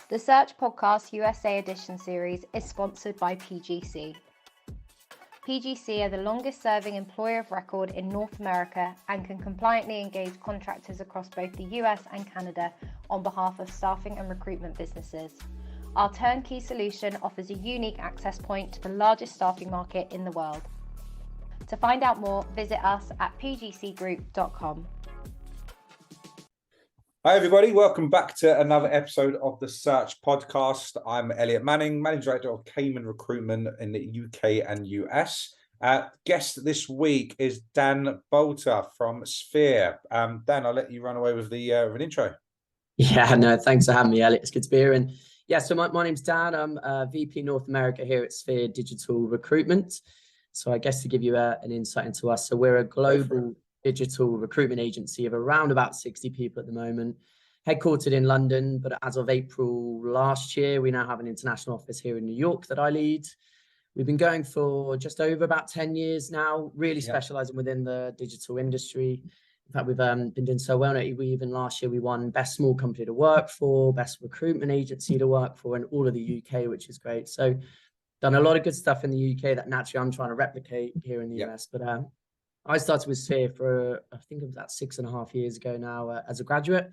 The Search Podcast USA Edition series is sponsored by PGC. PGC are the longest serving employer of record in North America and can compliantly engage contractors across both the US and Canada on behalf of staffing and recruitment businesses. Our turnkey solution offers a unique access point to the largest staffing market in the world. To find out more, visit us at pgcgroup.com. Hi everybody, welcome back to another episode of the Search Podcast. I'm Elliott Manning, Managing Director of Cayman Recruitment in the UK and US. Guest this week is Dan Bolter from Sphere. Dan, I'll let you run away with an intro. Yeah, no, thanks for having me, Elliott. It's good to be here. And yeah, so my name's Dan. I'm VP North America here at Sphere Digital Recruitment. So I guess to give you an insight into us, so we're a global digital recruitment agency of around about 60 people at the moment, headquartered in London, but as of April last year, we now have an international office here in New York that I lead. We've been going for just over about 10 years now, really specialising within the digital industry. In fact, we've been doing so well. Even last year, we won Best Small Company to Work For, Best Recruitment Agency to Work For, and all of the UK, which is great. So done a lot of good stuff in the UK that naturally I'm trying to replicate here in the US. But I started with Sphere for, I think it was about 6.5 years ago now as a graduate.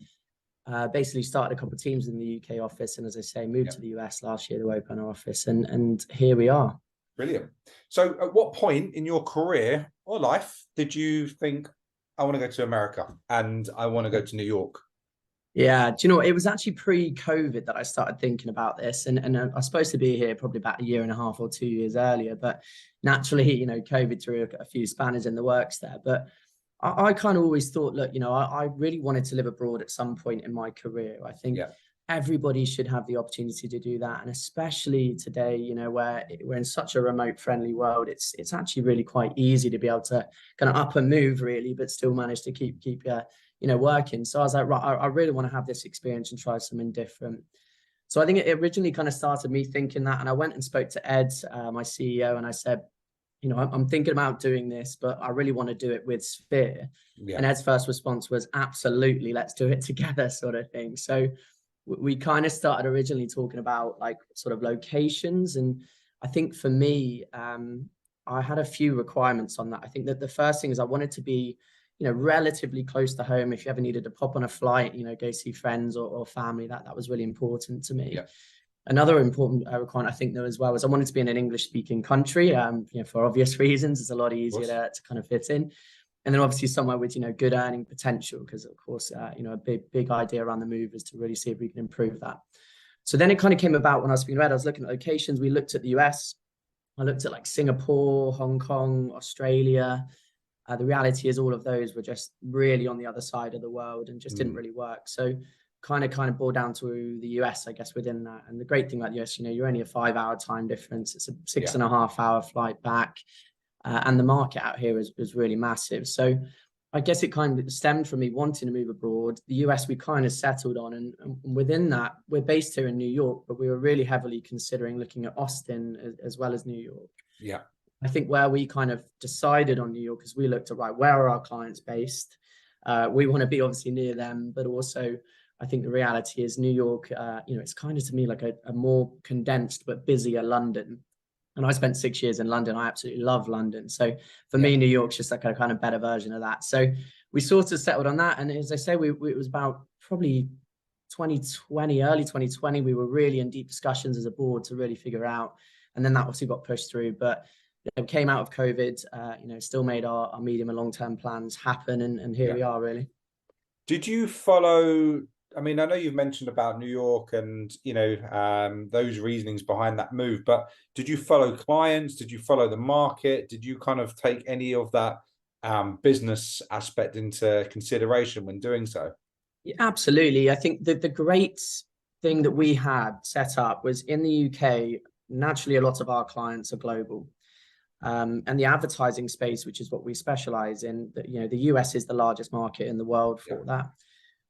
Basically started a couple of teams in the UK office. And as I say, moved to the US last year to open our office. And here we are. Brilliant. So at what point in your career or life did you think, I want to go to America and I want to go to New York? Yeah, do you know what? It was actually pre-COVID that I started thinking about this, and I was supposed to be here probably about 1.5 or 2 years earlier, but naturally, you know, COVID threw a few spanners in the works there. But I kind of always thought, look, you know, I really wanted to live abroad at some point in my career. I think everybody should have the opportunity to do that, and especially today, you know, where we're in such a remote friendly world, it's actually really quite easy to be able to kind of up and move really, but still manage to keep you know, working. So I was like, right, I really want to have this experience and try something different. So I think it originally kind of started me thinking that, and I went and spoke to Ed, my CEO, and I said, you know, I'm thinking about doing this, but I really want to do it with Sphere. And Ed's first response was, absolutely, let's do it together, sort of thing. So we kind of started originally talking about like sort of locations. And I think for me, I had a few requirements on that. I think that the first thing is I wanted to be, you know, relatively close to home. If you ever needed to pop on a flight, you know, go see friends or family, that was really important to me. Another important requirement I think though as well was I wanted to be in an English speaking country, you know, for obvious reasons. It's a lot easier to kind of fit in. And then obviously somewhere with, you know, good earning potential, because of course, you know, a big idea around the move is to really see if we can improve that. So then it kind of came about when I was speaking about, I was looking at locations. We looked at the US, I looked at like Singapore, Hong Kong, Australia. The reality is all of those were just really on the other side of the world and just didn't really work. So kind of boiled down to the US, I guess, within that. And the great thing about the US, you know, you're only a 5-hour time difference. It's a 6.5-hour flight back. And the market out here is really massive. So I guess it kind of stemmed from me wanting to move abroad. The US we kind of settled on. And within that, we're based here in New York, but we were really heavily considering looking at Austin as well as New York. I think where we kind of decided on New York is we looked at, right, where are our clients based? We want to be obviously near them, but also I think the reality is New York, you know, it's kind of to me like a more condensed but busier London. And I spent 6 years in London. I absolutely love London. So for me, New York's just like a kind of better version of that. So we sort of settled on that. And as I say, it was about probably 2020, early 2020, we were really in deep discussions as a board to really figure out. And then that obviously got pushed through. But came out of COVID, you know, still made our medium and long-term plans happen. And here we are, really. Did you follow, I mean, I know you've mentioned about New York and, you know, those reasonings behind that move, but did you follow clients? Did you follow the market? Did you kind of take any of that business aspect into consideration when doing so? Yeah, absolutely. I think that the great thing that we had set up was in the UK, naturally, a lot of our clients are global. And the advertising space, which is what we specialize in, you know, the US is the largest market in the world for that.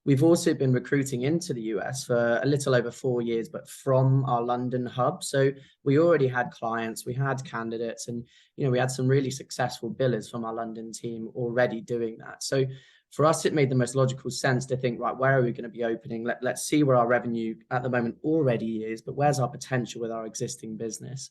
We've also been recruiting into the US for a little over 4 years, but from our London hub. So we already had clients, we had candidates, and, you know, we had some really successful billers from our London team already doing that. So for us, it made the most logical sense to think, right, where are we going to be opening? Let's see where our revenue at the moment already is, but where's our potential with our existing business?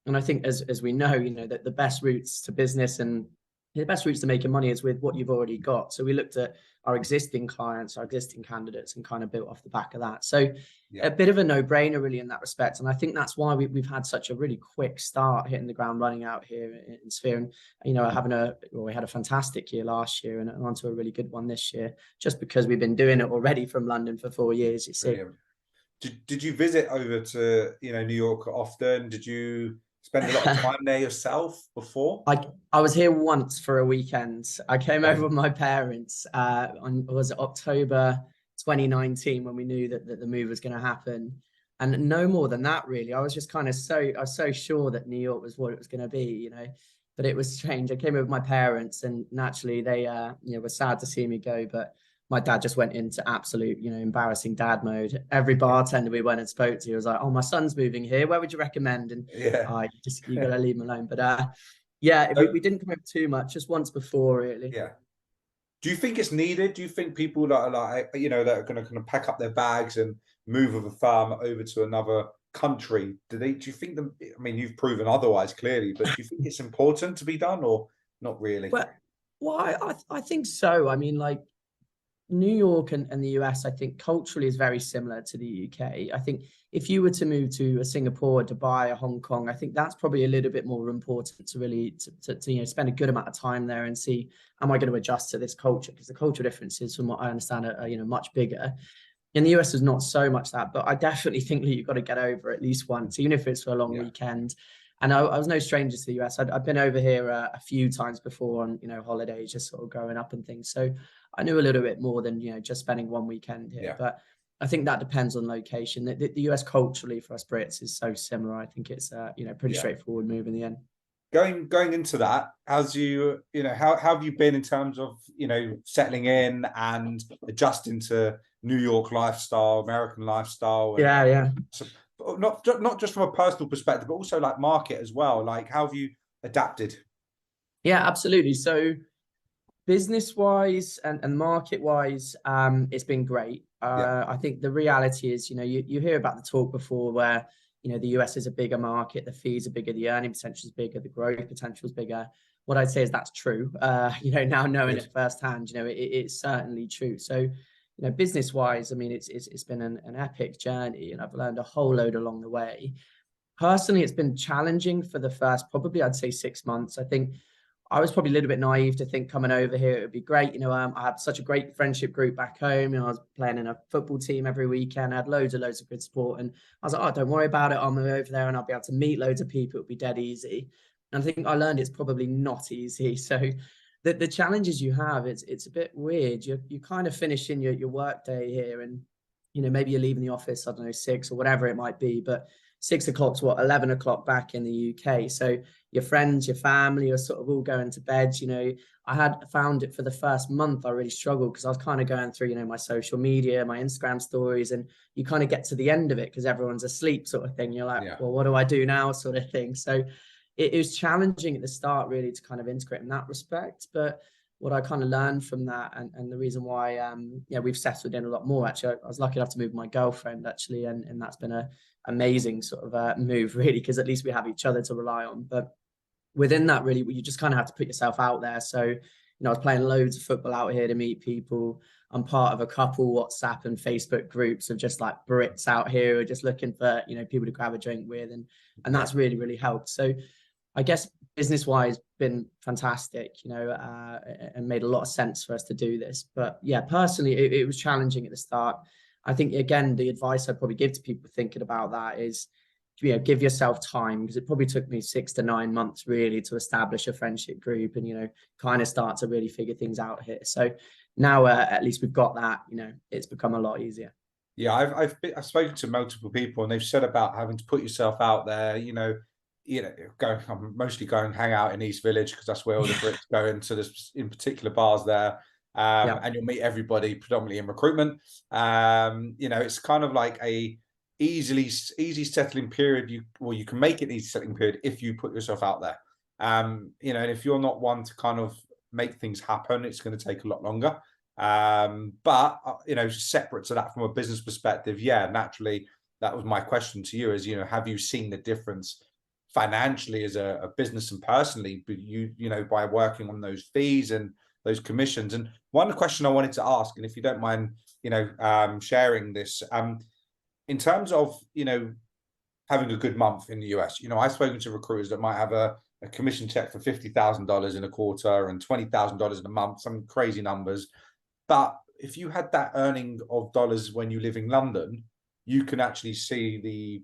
And I think as we know, that the best routes to business and the best routes to making money is with what you've already got. So we looked at our existing clients, our existing candidates, and kind of built off the back of that. So a bit of a no-brainer really in that respect. And I think that's why we've had such a really quick start hitting the ground running out here in Sphere. And, we had a fantastic year last year and on to a really good one this year, just because we've been doing it already from London for 4 years, you see. Brilliant. Did you visit over to, New York often? Did you spend a lot of time there yourself before? I was here once for a weekend. I came over with my parents was it October 2019 when we knew that the move was going to happen, and no more than that really. I was just kind of I was so sure that New York was what it was going to be, but it was strange. I came over with my parents, and naturally they were sad to see me go, but my dad just went into absolute, embarrassing dad mode. Every bartender we went and spoke to was like, "Oh, my son's moving here. Where would you recommend?" And you got to leave him alone. But we didn't come over too much, just once before, really. Yeah. Do you think it's needed? Do you think people that are that are going to kind of pack up their bags and move with a firm over to another country? Do you think them? I mean, you've proven otherwise clearly, but do you think it's important to be done or not really? Well, I think so. I mean, like, New York and the US, I think culturally is very similar to the UK. I think if you were to move to a Singapore, Dubai, or Hong Kong, I think that's probably a little bit more important to really to spend a good amount of time there and see, am I going to adjust to this culture? Because the cultural differences, from what I understand, are much bigger. In the US, is not so much that, but I definitely think that you've got to get over at least once, even if it's for a long weekend. And I was no stranger to the US. I'd been over here a few times before on, holidays, just sort of growing up and things. So I knew a little bit more than, just spending one weekend here. Yeah. But I think that depends on location. The US culturally for us Brits is so similar. I think it's pretty straightforward move in the end. Going into that, how have you been in terms of, settling in and adjusting to New York lifestyle, American lifestyle? So, not just from a personal perspective, but also like market as well. Like, how have you adapted? Yeah, absolutely. So business-wise and market-wise, it's been great. I think the reality is, you hear about the talk before where, the US is a bigger market, the fees are bigger, the earning potential is bigger, the growth potential is bigger. What I'd say is that's true. Now knowing it firsthand, it's certainly true. So, business-wise, I mean, it's been an epic journey, and I've learned a whole load along the way. Personally, it's been challenging for the first, probably I'd say 6 months. I think I was probably a little bit naive to think coming over here it would be great. I have such a great friendship group back home. I was playing in a football team every weekend. I had loads of good support, and I was like, "Oh, don't worry about it. I'll move over there and I'll be able to meet loads of people. It'll be dead easy." And I think I learned it's probably not easy. So the challenges you have, it's a bit weird. You kind of finish in your work day here, and maybe you're leaving the office, I don't know, 6 or whatever it might be, but 6 o'clock's 11 o'clock back in the UK. So your friends, your family are sort of all going to bed. I had found it for the first month, I really struggled because I was kind of going through, my social media, my Instagram stories, and you kind of get to the end of it because everyone's asleep sort of thing. You're like, well, what do I do now sort of thing? So it was challenging at the start really to kind of integrate in that respect. But what I kind of learned from that and the reason why, we've settled in a lot more, actually, I was lucky enough to move with my girlfriend actually. And that's been a amazing sort of move really, because at least we have each other to rely on. But within that really, you just kind of have to put yourself out there. So, I was playing loads of football out here to meet people. I'm part of a couple WhatsApp and Facebook groups of just like Brits out here who are just looking for, people to grab a drink with. And that's really, really helped. So I guess business-wise, been fantastic, and made a lot of sense for us to do this. But yeah, personally, it was challenging at the start. I think, again, the advice I'd probably give to people thinking about that is, give yourself time, because it probably took me 6 to 9 months really to establish a friendship group and, kind of start to really figure things out here. So now at least we've got that, it's become a lot easier. Yeah, I've spoken to multiple people, and they've said about having to put yourself out there, I'm mostly going hang out in East Village because that's where all the Brits go into this in particular bars there. And you'll meet everybody predominantly in recruitment. It's kind of like a easy settling period. You can make it an easy settling period if you put yourself out there. And if you're not one to kind of make things happen, it's going to take a lot longer. But separate to that from a business perspective, yeah, naturally, that was my question to you is, have you seen the difference financially as a business and personally, but by working on those fees and those commissions? And one question I wanted to ask, and if you don't mind, sharing this, in terms of, having a good month in the US, I've spoken to recruiters that might have a commission check for $50,000 in a quarter and $20,000 in a month, some crazy numbers. But if you had that earning of dollars when you live in London, you can actually see the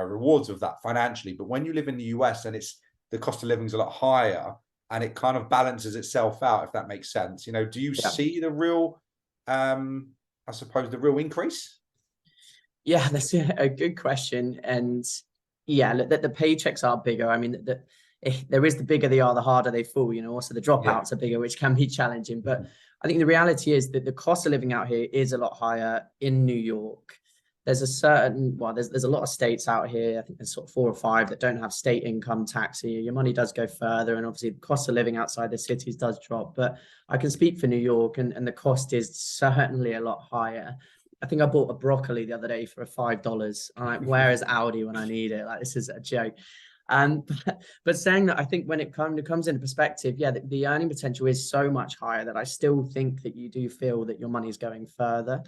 rewards of that financially. But when you live in the US, and the cost of living is a lot higher, and it kind of balances itself out, if that makes sense. Do you see the real, I suppose, the real increase? Yeah, that's a good question. And yeah, the paychecks are bigger. I mean, there is, the bigger they are, the harder they fall. Also the dropouts are bigger, which can be challenging. But I think the reality is that the cost of living out here is a lot higher in New York. There's there's a lot of states out here. I think there's sort of 4 or 5 that don't have state income tax. So your money does go further, and obviously the cost of living outside the cities does drop. But I can speak for New York, and the cost is certainly a lot higher. I think I bought a broccoli the other day for $5. I'm like, where is Aldi when I need it? Like, this is a joke. But saying that, I think when it comes into perspective, yeah, the earning potential is so much higher that I still think that you do feel that your money is going further.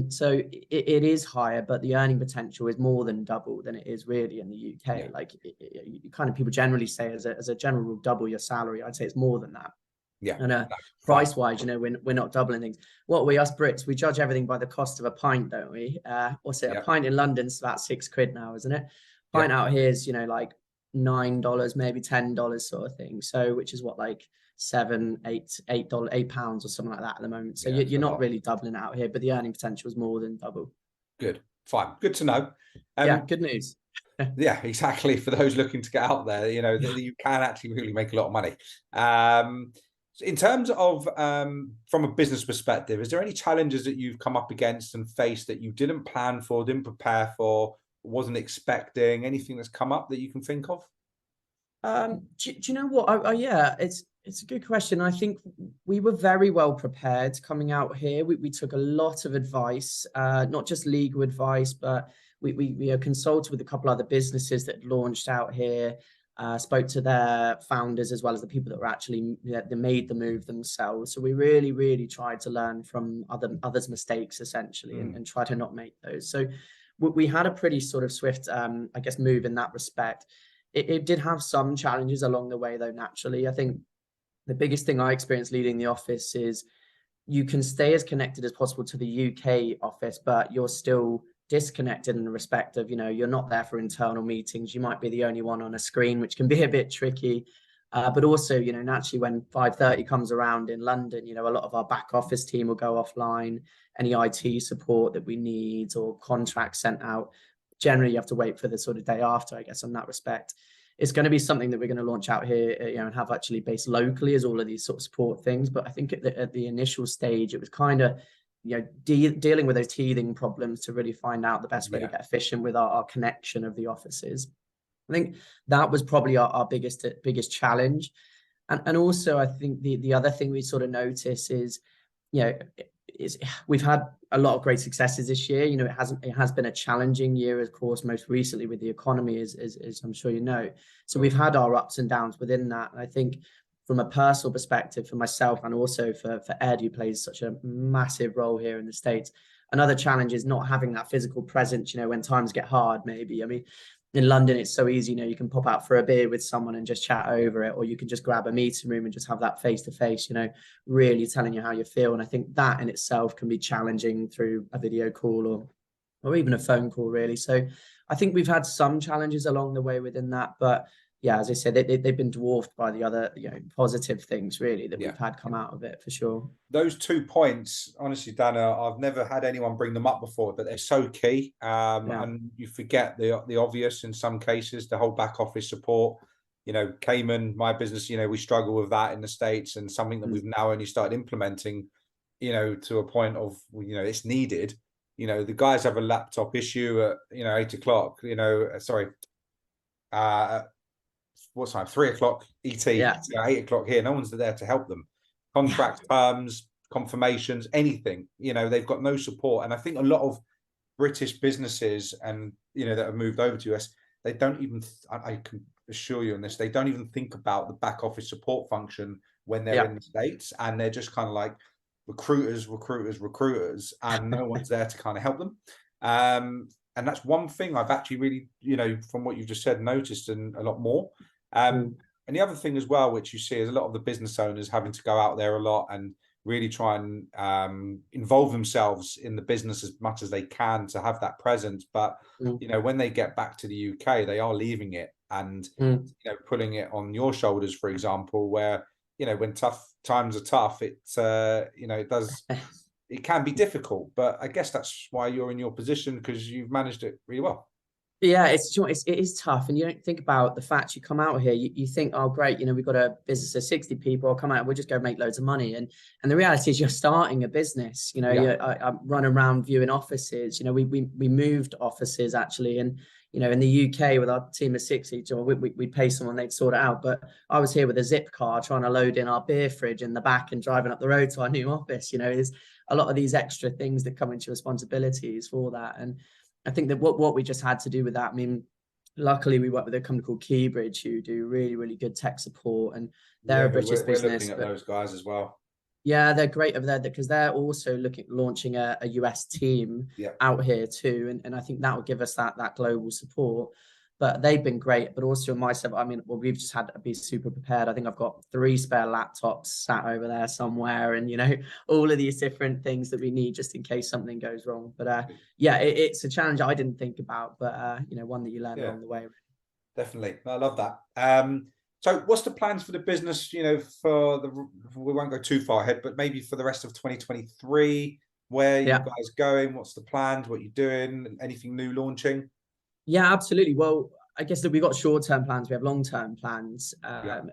So it is higher, but the earning potential is more than double than it is really in the UK. Like people generally say as a general rule, double your salary. I'd say it's more than that. Yeah. And price wise, we're not doubling things. What we, us Brits, we judge everything by the cost of a pint, don't we? What's it? A pint in London's about £6 now, isn't it? Pint out here is, like $9, maybe $10 sort of thing. So, which is what, like £8 or something like that at the moment. So you're not really doubling out here, but the earning potential is more than double. Good, fine, good to know. Yeah, good news. Yeah, exactly. For those looking to get out there, you can actually really make a lot of money. In terms of from a business perspective, is there any challenges that you've come up against and faced that you didn't plan for, didn't prepare for, wasn't expecting? Anything that's come up that you can think of? Do you know what? Yeah, it's a good question. I think we were very well prepared coming out here. We took a lot of advice, not just legal advice, but we consulted with a couple other businesses that launched out here. Spoke to their founders as well as the people that were actually they made the move themselves. So we really, really tried to learn from others' mistakes essentially, and try to not make those. So we had a pretty sort of swift, I guess, move in that respect. It did have some challenges along the way, though. Naturally, I think the biggest thing I experienced leading the office is you can stay as connected as possible to the UK office, but you're still disconnected in the respect of, you're not there for internal meetings. You might be the only one on a screen, which can be a bit tricky. But also, naturally, when 5:30 comes around in London, a lot of our back office team will go offline. Any IT support that we need or contracts sent out, generally you have to wait for the sort of day after, I guess, on that respect. It's going to be something that we're going to launch out here, and have actually based locally as all of these sort of support things. But I think at the initial stage, it was kind of, dealing with those teething problems to really find out the best way to get efficient with our connection of the offices. I think that was probably our biggest challenge. And also, I think the other thing we sort of notice is, we've had a lot of great successes this year. It has been a challenging year, of course, most recently with the economy, as I'm sure you know. So we've had our ups and downs within that. And I think from a personal perspective for myself, and also for Ed, who plays such a massive role here in the States, another challenge is not having that physical presence, when times get hard, maybe. I mean, in London, it's so easy, you can pop out for a beer with someone and just chat over it, or you can just grab a meeting room and just have that face-to-face, really telling you how you feel. And I think that in itself can be challenging through a video call or even a phone call, really. So I think we've had some challenges along the way within that, but yeah, as I said, they've been dwarfed by the other, positive things really that we've had come out of it, for sure. Those 2 points, honestly, Dana, I've never had anyone bring them up before, but they're so key. And you forget the obvious in some cases, the whole back office support. Cayman, my business, we struggle with that in the States, and something that we've now only started implementing, to a point of, it's needed. The guys have a laptop issue at, 8 o'clock, what time? 3 o'clock ET, 8 o'clock here. No one's there to help them. Contract terms, confirmations, anything. You know, they've got no support. And I think a lot of British businesses and, you know, that have moved over to US, they don't even, I can assure you on this, they don't even think about the back office support function when they're in the States, and they're just kind of like recruiters, and no one's there to kind of help them. And that's one thing I've actually really, you know, from what you've just said, noticed, and a lot more. And the other thing as well, which you see, is a lot of the business owners having to go out there a lot and really try and involve themselves in the business as much as they can to have that presence. But, you know, when they get back to the UK, they are leaving it and, you know, putting it on your shoulders, for example, where, you know, when tough times are tough, it's, you know, it can be difficult, but I guess that's why you're in your position, because you've managed it really well. Yeah, it is tough, and you don't think about the fact you come out here, you think, oh great, you know, we've got a business of 60 people, I'll come out, we'll just go make loads of money, and the reality is you're starting a business. You know, I run around viewing offices. You know, we moved offices actually, and you know, in the UK with our team of 60, we'd pay someone, they'd sort it out, but I was here with a zip car trying to load in our beer fridge in the back and driving up the road to our new office. You know, there's a lot of these extra things that come into responsibilities for that. And I think that what we just had to do with that, I mean, luckily we work with a company called Keybridge who do really, really good tech support, and they're a British business. We're looking at those guys as well. Yeah, they're great over there because they're also launching a US team out here too. And I think that will give us that global support. But they've been great. But also myself, I mean, well, we've just had to be super prepared. I think I've got 3 spare laptops sat over there somewhere, and, you know, all of these different things that we need just in case something goes wrong. But yeah, it's a challenge I didn't think about, but, you know, one that you learn along the way. Definitely. I love that. So what's the plans for the business, you know, we won't go too far ahead, but maybe for the rest of 2023, where are you guys going? What's the plans? What you're doing? Anything new launching? Yeah, absolutely. Well, I guess that we've got short-term plans, we have long-term plans,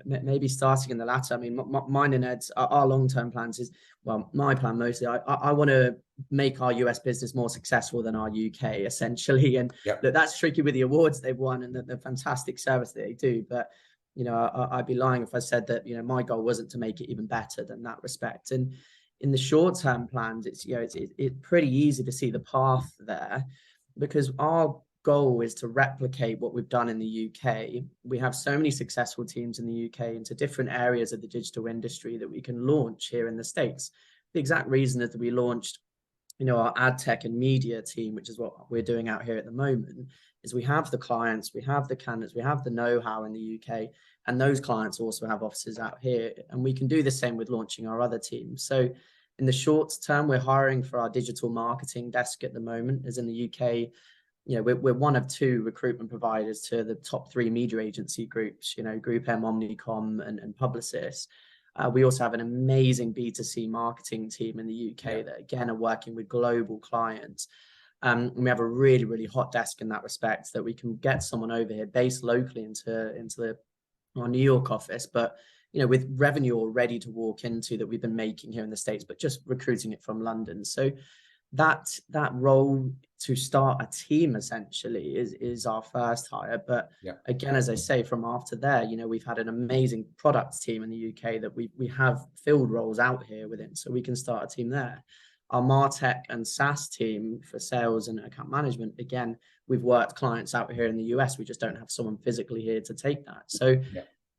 maybe starting in the latter. I mean, mine and Ed's, our long-term plans is, well, my plan mostly, I want to make our US business more successful than our UK, essentially. And look, that's tricky with the awards they've won and the fantastic service that they do. But, you know, I'd be lying if I said that, you know, my goal wasn't to make it even better than that respect. And in the short-term plans, it's, you know, it's pretty easy to see the path there, because our goal is to replicate what we've done in the UK. We have so many successful teams in the UK into different areas of the digital industry that we can launch here in the States. The exact reason is that we launched, you know, our ad tech and media team, which is what we're doing out here at the moment, is we have the clients, we have the candidates, we have the know-how in the UK, and those clients also have offices out here, and we can do the same with launching our other teams. So in the short term, we're hiring for our digital marketing desk at the moment, as in the UK. You know, we're one of 2 recruitment providers to the top 3 media agency groups, you know, Group M, Omnicom, and Publicis. We also have an amazing B2C marketing team in the UK that, again, are working with global clients. And we have a really, really hot desk in that respect, that we can get someone over here based locally into our New York office, but, you know, with revenue already to walk into that we've been making here in the States, but just recruiting it from London. So that role to start a team essentially is our first hire. But again, as I say, from after there, you know, we've had an amazing product team in the UK that we have filled roles out here within, so we can start a team there. Our MarTech and SaaS team for sales and account management, again, we've worked clients out here in the US, we just don't have someone physically here to take that. So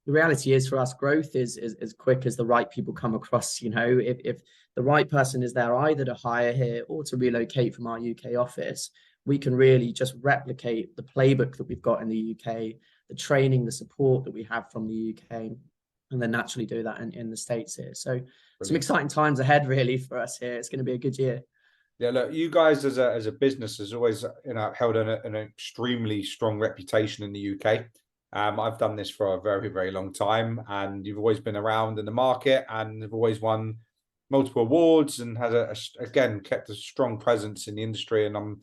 the reality is, for us, growth is as quick as the right people come across. You know, if the right person is there either to hire here or to relocate from our UK office, we can really just replicate the playbook that we've got in the UK, the training, the support that we have from the UK, and then naturally do that in the States here. So some exciting times ahead really for us here. It's going to be a good year. Yeah, look, you guys as a business has always, you know, held an extremely strong reputation in the UK. I've done this for a very, very long time, and you've always been around in the market, and have always won multiple awards, and has again kept a strong presence in the industry. And I'm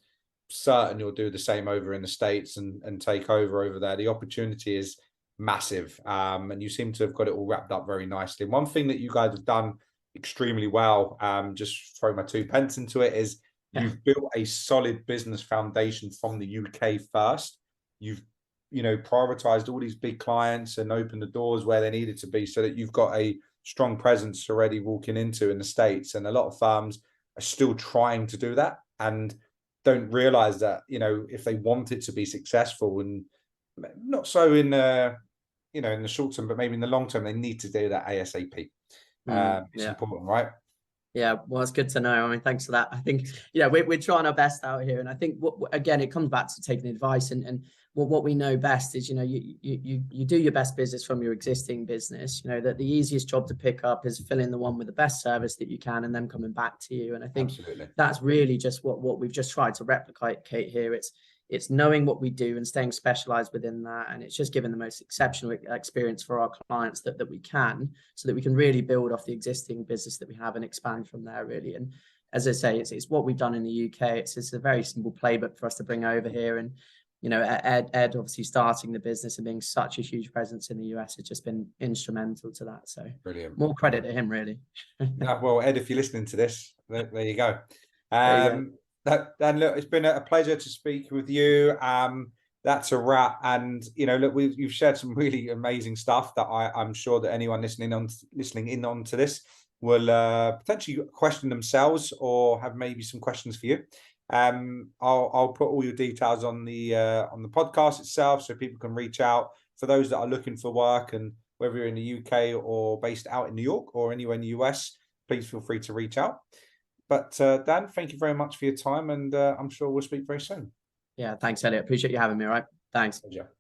certain you'll do the same over in the States and take over there. The opportunity is massive, and you seem to have got it all wrapped up very nicely. And one thing that you guys have done extremely well, just throw my 2 pence into it, is you've built a solid business foundation from the UK first. You've, you know, prioritized all these big clients and opened the doors where they needed to be, so that you've got a strong presence already walking into in the States, and a lot of firms are still trying to do that and don't realize that, you know, if they want it to be successful, and not so in you know, in the short term, but maybe in the long term, they need to do that ASAP. It's important, right? Yeah, well, it's good to know. I mean, thanks for that. I think, yeah, we're trying our best out here. And I think, again, it comes back to taking advice. And what we know best is, you know, you do your best business from your existing business. You know, that the easiest job to pick up is filling the one with the best service that you can and then coming back to you. And I think that's really just what we've just tried to replicate here. It's knowing what we do and staying specialized within that. And it's just giving the most exceptional experience for our clients that we can, so that we can really build off the existing business that we have and expand from there, really. And as I say, it's what we've done in the UK. It's a very simple playbook for us to bring over here. And, you know, Ed obviously starting the business and being such a huge presence in the US has just been instrumental to that. So brilliant. More credit to him, really. Well, Ed, if you're listening to this, there you go. There you go. And look, it's been a pleasure to speak with you. That's a wrap. And, you know, look, you've shared some really amazing stuff that I'm sure that anyone listening in on to this will potentially question themselves or have maybe some questions for you. I'll put all your details on the podcast itself, so people can reach out. For those that are looking for work, and whether you're in the UK or based out in New York or anywhere in the US, please feel free to reach out. But Dan, thank you very much for your time, and I'm sure we'll speak very soon. Yeah, thanks, Elliott. Appreciate you having me. All right. Thanks. Pleasure.